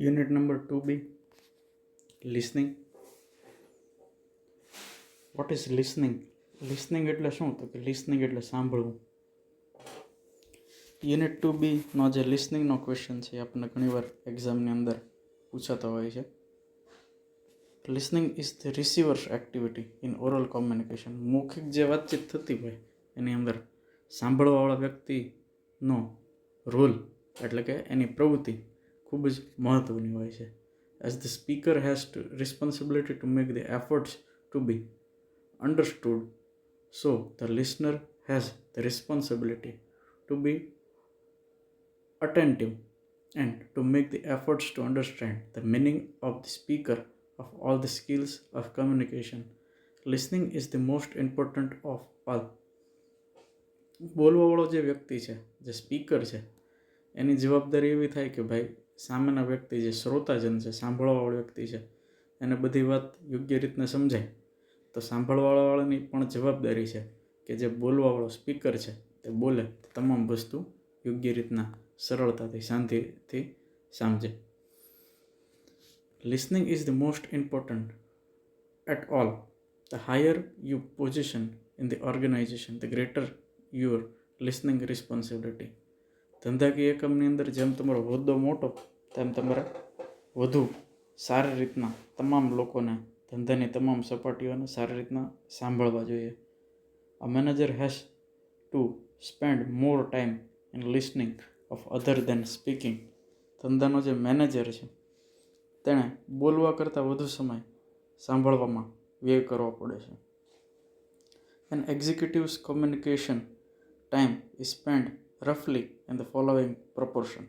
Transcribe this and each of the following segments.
Unit number 2B, listening. What is listening? Listening એટલે શું? તો કે લિસનિંગ એટલે સાંભળવું. યુનિટ 2Bનો જે લિસનિંગનો ક્વેશ્ચન છે એ આપણને ઘણીવાર એક્ઝામની અંદર પૂછાતો હોય છે. Listening is the receiver's activity in oral communication. મૌખિક જે વાતચીત થતી હોય એની અંદર સાંભળવાવાળા વ્યક્તિનો રોલ એટલે કે એની પ્રવૃત્તિ ખૂબ જ મહત્ત્વની હોય છે. As the speaker has responsibility to make the efforts to be understood, so the listener has the responsibility to be attentive and to make the efforts to understand the meaning of the speaker of all the skills of communication. Listening is the most important of all. બોલવાવાળો જે વ્યક્તિ છે, જે speaker છે, એની જવાબદારી એવી થાય કે ભાઈ સામેના વ્યક્તિ જે શ્રોતાજન છે, સાંભળવાવાળો વ્યક્તિ છે, એને બધી વાત યોગ્ય રીતને સમજાય. તો સાંભળવાવાળાની પણ જવાબદારી છે કે જે બોલવાવાળો સ્પીકર છે તે બોલે તમામ વસ્તુ યોગ્ય રીતના સરળતાથી શાંતિથી સમજે. Listening is the most important at all. The higher you position in the organization the greater your listening responsibility. ધંધાકીય એકમની અંદર જેમ તમારો હોદ્દો મોટો તેમ તમારે વધુ સારી રીતના તમામ લોકોને, ધંધાની તમામ સપાટીઓને સારી રીતના સાંભળવા જોઈએ. A manager has to spend more time in listening of other than speaking. ધંધાનો જે મેનેજર છે તેણે બોલવા કરતાં વધુ સમય સાંભળવામાં વ્યય કરવો પડે છે. An executive's communication time is spend રફલી ઇન ધ ફોલોઈંગ પ્રપોર્શન.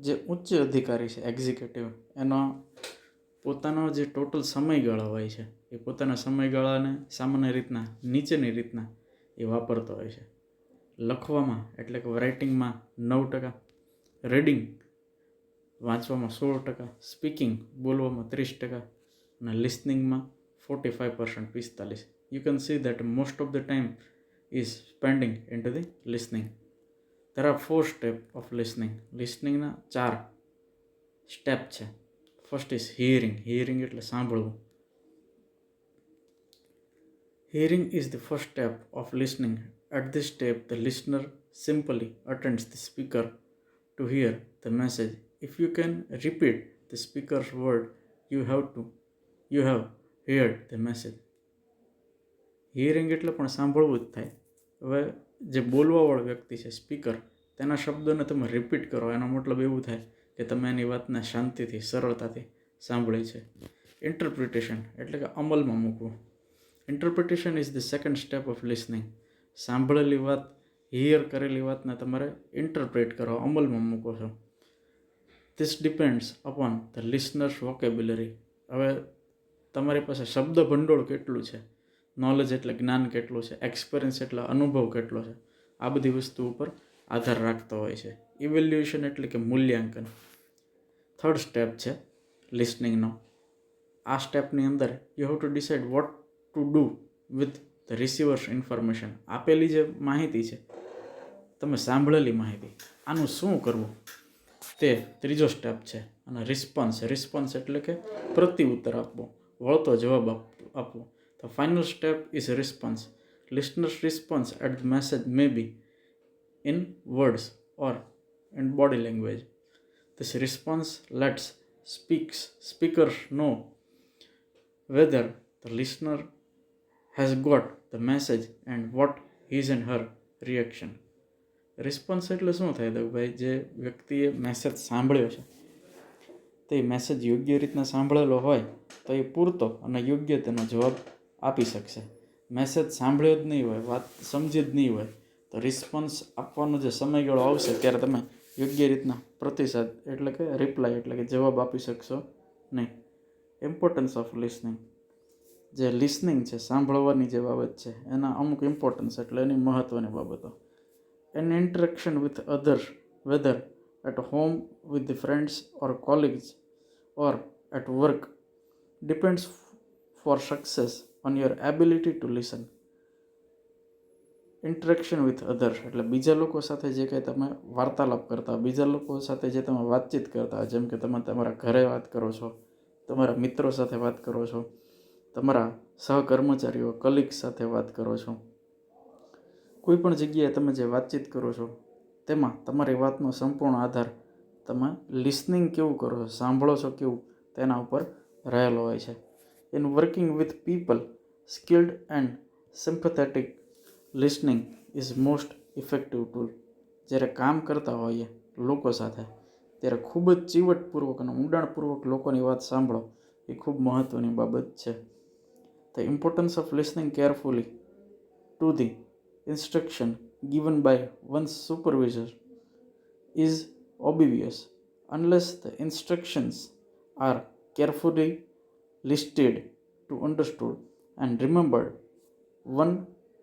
જે ઉચ્ચ અધિકારી છે, એક્ઝિક્યુટિવ, એનો પોતાનો જે ટોટલ સમયગાળો હોય છે એ પોતાના સમયગાળાને સામાન્ય રીતના નીચેની રીતના એ વાપરતો હોય છે. લખવામાં એટલે કે રાઇટિંગમાં 9%, રીડિંગ વાંચવામાં 16%, સ્પીકિંગ બોલવામાં 30% અને લિસનિંગમાં 45%, 45%. You can see that most of the time is spending in to the listening. There are 4 step of listening. લિસનિંગના 4 સ્ટેપ છે. First is hearing. હિયરિંગ એટલે સાંભળવું. Hearing is the first step of listening. At this step, the listener simply attends the speaker to hear the message. If you can repeat the speaker's word, you have heard the message. Hearing એટલે પણ સાંભળવું જ થાય. હવે જે બોલવાવાળો વ્યક્તિ છે, speaker, તેના શબ્દોને તમે રિપીટ કરો, એનો મતલબ એવું થાય કે તમે એની વાતને શાંતિથી, સરળતાથી સાંભળી છે. ઇન્ટરપ્રિટેશન એટલે કે અમલમાં મૂકવું. Interpretation is the second step of listening. સાંભળેલી વાત, હિયર કરેલી વાતને તમારે ઇન્ટરપ્રેટ કરો, અમલમાં મૂકો છો. This depends upon the listeners vocabulary. હવે તમારી પાસે શબ્દ ભંડોળ કેટલું છે, નોલેજ એટલે જ્ઞાન કેટલું છે, એક્સપિરિયન્સ એટલે અનુભવ કેટલો છે, આ બધી વસ્તુ ઉપર આધાર રાખતો હોય છે. ઇવેલ્યુએશન એટલે કે મૂલ્યાંકન. થર્ડ સ્ટેપ છે લિસનિંગનો. આ સ્ટેપની અંદર you have to decide what to do with the receiver's information. આપેલી જે માહિતી છે, તમે સાંભળેલી માહિતી, આનું શું કરવું તે ત્રીજો સ્ટેપ છે. અને રિસ્પોન્સ એટલે કે પ્રત્યુત્તર આપવો, વળતો જવાબ આપવો. The final step is response. Listeners response at the message may be in words or in body language. This response lets speakers know whether the listener has got the message and what his and her reaction. Response એટલે શું થાય તો ભાઈ જે વ્યક્તિએ message સાંભળ્યો છે તે મેસેજ યોગ્ય રીતના સાંભળેલો હોય તો એ પૂરતો અને યોગ્ય તેનો જવાબ આપી શકશે. મેસેજ સાંભળ્યો જ નહીં હોય, વાત સમજી જ નહીં હોય, તો રિસ્પોન્સ આપવાનો જે સમયગાળો આવશે ત્યારે તમે યોગ્ય રીતના પ્રતિસાદ એટલે કે રિપ્લાય એટલે કે જવાબ આપી શકશો નહીં. Importance of listening. જે લિસનિંગ છે, સાંભળવાની જે બાબત છે, એના અમુક ઇમ્પોર્ટન્સ એટલે એની મહત્ત્વની બાબતો. An interaction with others, whether at home with the friends or colleagues or at work, depends for success on your ability to listen. Interaction with others એટલે બીજા લોકો સાથે જે કંઈ તમે વાર્તાલાપ કરતા, બીજા લોકો સાથે જે તમે વાતચીત કરતા, જેમ કે તમે તમારા ઘરે વાત કરો છો, તમારા મિત્રો સાથે વાત કરો છો, તમારા સહકર્મચારીઓ કલીગ્સ સાથે વાત કરો છો, કોઈ પણ જગ્યાએ તમે જે વાતચીત કરો છો તેમાં તમારી વાતનો સંપૂર્ણ આધાર તમે લિસનિંગ કેવું કરો છો, સાંભળો છો કેવું, તેના ઉપર રહેલો હોય છે. In working with people skilled and sympathetic listening is most effective tool. જ્યારે કામ કરતા હોઈએ લોકો સાથે ત્યારે ખૂબ જ ચીવટપૂર્વક અને ઊંડાણપૂર્વક લોકોની વાત સાંભળો એ ખૂબ મહત્ત્વની બાબત છે. The importance of listening carefully to the instruction given by one's supervisor is obvious unless the instructions are carefully listed to understood and remembered. One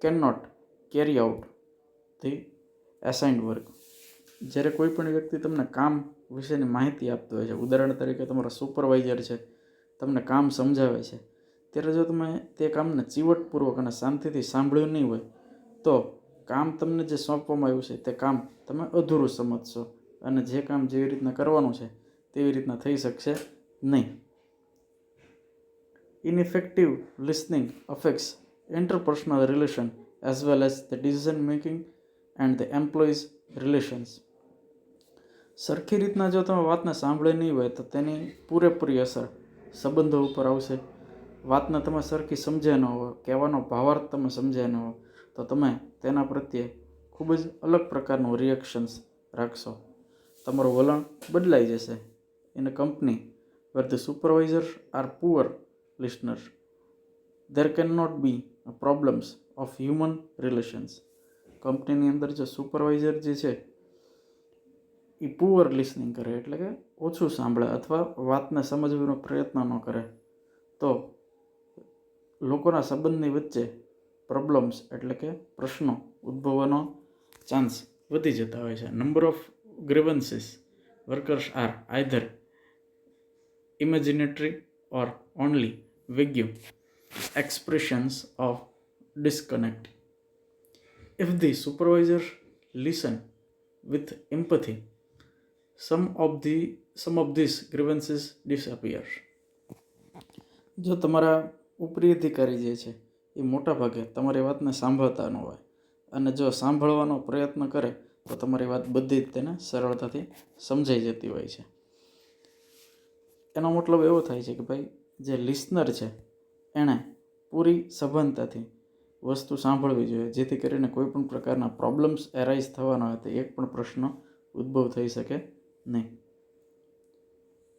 cannot carry out the assigned work. જ્યારે કોઈ પણ વ્યક્તિ તમને કામ વિશેની માહિતી આપતો હોય છે, ઉદાહરણ તરીકે તમારા સુપરવાઇઝર છે, તમને કામ સમજાવે છે, ત્યારે જો તમે તે કામને ચીવટપૂર્વક અને શાંતિથી સાંભળ્યું નહીં હોય તો કામ તમને જે સોંપવામાં આવ્યું છે તે કામ તમે અધૂરું સમજશો અને જે કામ જેવી રીતના કરવાનું છે તેવી રીતના થઈ શકશે નહીં. Ineffective listening affects interpersonal relation as well as the decision making and the employees relations. સરખી રીતના જો તમે વાતને સાંભળી નહીં હોય તો તેની પૂરેપૂરી અસર સંબંધો ઉપર આવશે. વાતને તમે સરખી સમજ્યા ન હોય, કહેવાનો ભાવાર્થ તમે સમજ્યા ન હોય તો તમે તેના પ્રત્યે ખૂબ જ અલગ પ્રકારનું રિએક્શન્સ રાખશો. તમારું વલણ બદલાઈ જશે. In a company where the supervisors are poor listeners there can not be problems of human relations. કંપનીની અંદર જો સુપરવાઇઝર જે છે એ પુઅર લિસનિંગ કરે એટલે કે ઓછું સાંભળે અથવા વાતને સમજવાનો પ્રયત્ન ન કરે તો લોકોના સંબંધની વચ્ચે પ્રોબ્લેમ્સ એટલે કે પ્રશ્નો ઉદ્ભવવાનો ચાન્સ વધી જતા હોય છે. Number of grievances workers are either imaginary or only vague expressions of disconnect. If the supervisor listen with empathy some of these grievances disappear. જો તમારા ઉપરી અધિકારી જે છે એ મોટા ભાગે તમારી વાતને સાંભળતા ન હોય અને જો સાંભળવાનો પ્રયત્ન કરે તો તમારી વાત બધી જ તેને સરળતાથી સમજાઈ જતી હોય છે. એનો મતલબ એવો થાય છે કે ભાઈ જે લિસનર છે એણે પૂરી સભાનતાથી વસ્તુ સાંભળવી જોઈએ જેથી કરીને કોઈ પણ પ્રકારના પ્રોબ્લેમ્સ એરાઇઝ થવાના હોય તો એક પણ પ્રશ્ન ઉદ્ભવ થઈ શકે નહીં.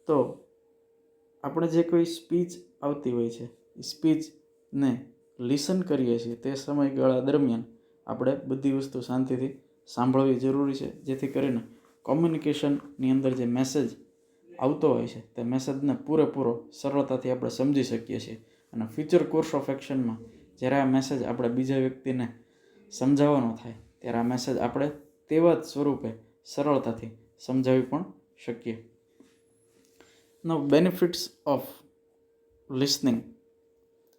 તો આપણે જે કોઈ સ્પીચ આવતી હોય છે એ સ્પીચને લિસન કરીએ છીએ તે સમયગાળા દરમિયાન આપણે બધી વસ્તુ શાંતિથી સાંભળવી જરૂરી છે જેથી કરીને કોમ્યુનિકેશનની અંદર જે મેસેજ આવતો હોય છે તે મેસેજને પૂરેપૂરો સરળતાથી આપણે સમજી શકીએ છીએ અને ફ્યુચર કોર્સ ઓફ એક્શનમાં જ્યારે આ મેસેજ આપણે બીજા વ્યક્તિને સમજાવવાનો થાય ત્યારે આ મેસેજ આપણે તેવા જ સ્વરૂપે સરળતાથી સમજાવી પણ શકીએ. નાઉ બેનિફિટ્સ ઓફ લિસનિંગ.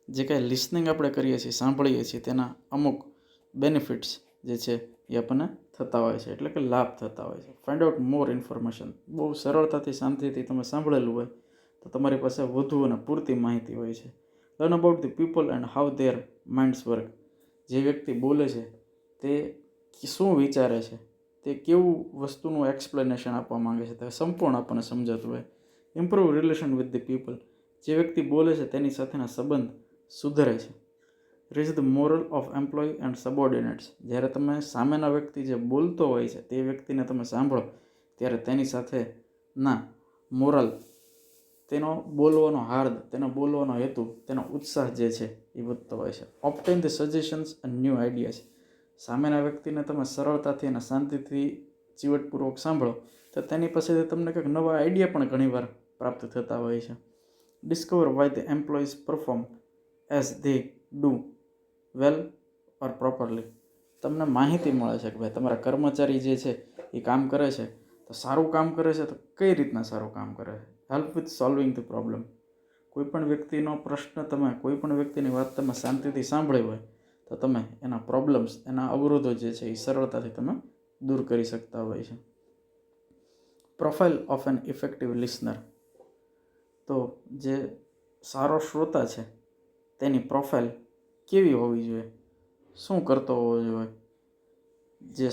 જે કાંઈ લિસનિંગ આપણે કરીએ છીએ, સાંભળીએ છીએ તેના અમુક બેનિફિટ્સ જે છે એ આપણને થતા હોય છે એટલે કે લાભ થતા હોય છે. ફાઇન્ડ આઉટ મોર ઇન્ફોર્મેશન. બહુ સરળતાથી શાંતિથી તમે સાંભળેલું હોય તો તમારી પાસે વધુ અને પૂરતી માહિતી હોય છે. Learn about the people and how there minds work. જે વ્યક્તિ બોલે છે તે શું વિચારે છે, તે કેવું વસ્તુનું એક્સપ્લેનેશન આપવા માંગે છે તે સંપૂર્ણ આપણને સમજાતું હોય. Improve relation with the people. જે વ્યક્તિ બોલે છે તેની સાથેના સંબંધ સુધરે છે. Raise the moral of employee and subordinates. જ્યારે તમે સામેના વ્યક્તિ જે બોલતો હોય છે તે વ્યક્તિને તમે સાંભળો ત્યારે તેની સાથેના મોરલ, તેનો બોલવાનો હાર્દ, તેનો બોલવાનો હેતુ, તેનો ઉત્સાહ જે છે એ વધતો હોય છે. Obtain the suggestions and new ideas. સામેના વ્યક્તિને તમે સરળતાથી અને શાંતિથી ચીવટપૂર્વક સાંભળો તો તેની પાસેથી તમને કંઈક નવા આઈડિયા પણ ઘણીવાર પ્રાપ્ત થતા હોય છે. Discover Y the employees perform as they do well or properly. તમને માહિતી મળે છે કે ભાઈ તમારા કર્મચારી જે છે એ કામ કરે છે તો સારું કામ કરે છે તો કઈ રીતના સારું કામ કરે છે. Help with solving the problem. કોઈપણ વ્યક્તિનો પ્રશ્ન તમે, કોઈપણ વ્યક્તિની વાત તમે શાંતિથી સાંભળી હોય તો તમે એના પ્રોબ્લેમ્સ, એના અવરોધો જે છે એ સરળતાથી તમે દૂર કરી શકતા હોય છે. Profile of an effective listener. તો જે સારો શ્રોતા છે તેની પ્રોફાઇલ કેવી હોવી જોઈએ, શું કરતો હોવો જોઈએ? જે